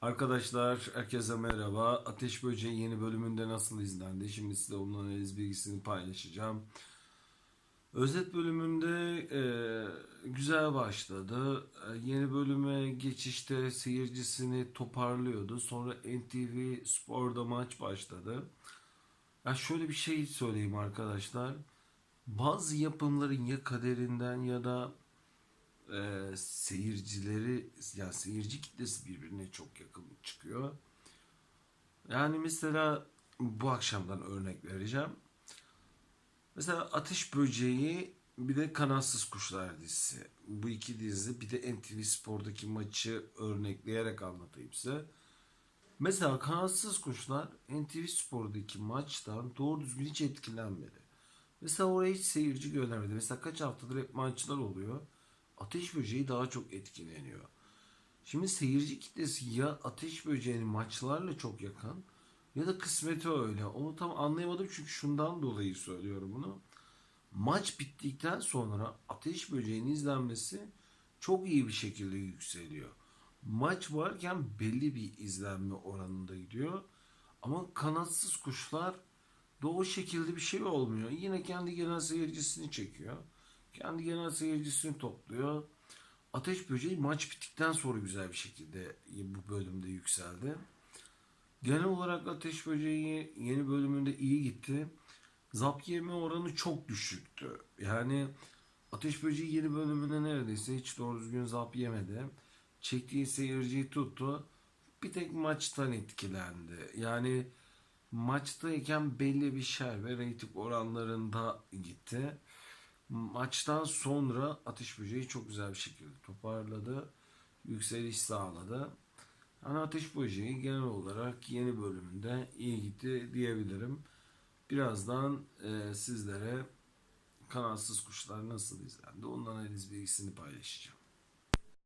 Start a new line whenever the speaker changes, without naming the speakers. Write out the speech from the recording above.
Arkadaşlar herkese merhaba. Ateş Böceği yeni bölümünde nasıl izlendi? Şimdi size onun analiz bilgisini paylaşacağım. Özet bölümünde güzel başladı. Yeni bölüme geçişte seyircisini toparlıyordu. Sonra NTV Spor'da maç başladı. Ya şöyle bir şey söyleyeyim arkadaşlar. Bazı yapımların ya kaderinden ya da seyircileri, yani seyirci kitlesi birbirine çok yakın çıkıyor. Yani mesela bu akşamdan örnek vereceğim. Mesela Ateş Böceği bir de Kanatsız Kuşlar dizisi. Bu iki dizi bir de NTV Spor'daki maçı örnekleyerek anlatayım size. Mesela Kanatsız Kuşlar NTV Spor'daki maçtan doğru düzgün hiç etkilenmedi. Mesela oraya hiç seyirci göndermedi. Mesela kaç haftadır hep maçlar oluyor. Ateş Böceği daha çok etkileniyor. Şimdi seyirci kitlesi ya Ateş Böceği'nin maçlarla çok yakın ya da kısmeti öyle. Onu tam anlayamadım çünkü şundan dolayı söylüyorum bunu. Maç bittikten sonra Ateş Böceği'nin izlenmesi çok iyi bir şekilde yükseliyor. Maç varken belli bir izlenme oranında gidiyor. Ama Kanatsız Kuşlar da o şekilde bir şey olmuyor. Yine kendi genel seyircisini çekiyor. Kendi genel seyircisini topluyor. Ateş Böceği maç bittikten sonra güzel bir şekilde bu bölümde yükseldi. Genel olarak Ateş Böceği yeni bölümünde iyi gitti. Zap yeme oranı çok düşüktü. Yani Ateş Böceği yeni bölümünde neredeyse hiç doğru düzgün zap yemedi. Çektiği seyirciyi tuttu. Bir tek maçtan etkilendi. Yani maçtayken belli bir şer ve reyting oranlarında gitti. Maçtan sonra Ateş Böceği çok güzel bir şekilde toparladı. Yükseliş sağladı. Yani Ateş Böceği genel olarak yeni bölümünde iyi gitti diyebilirim. Birazdan sizlere Kanatsız Kuşlar nasıl izlendi ondan analiz bilgisini paylaşacağım.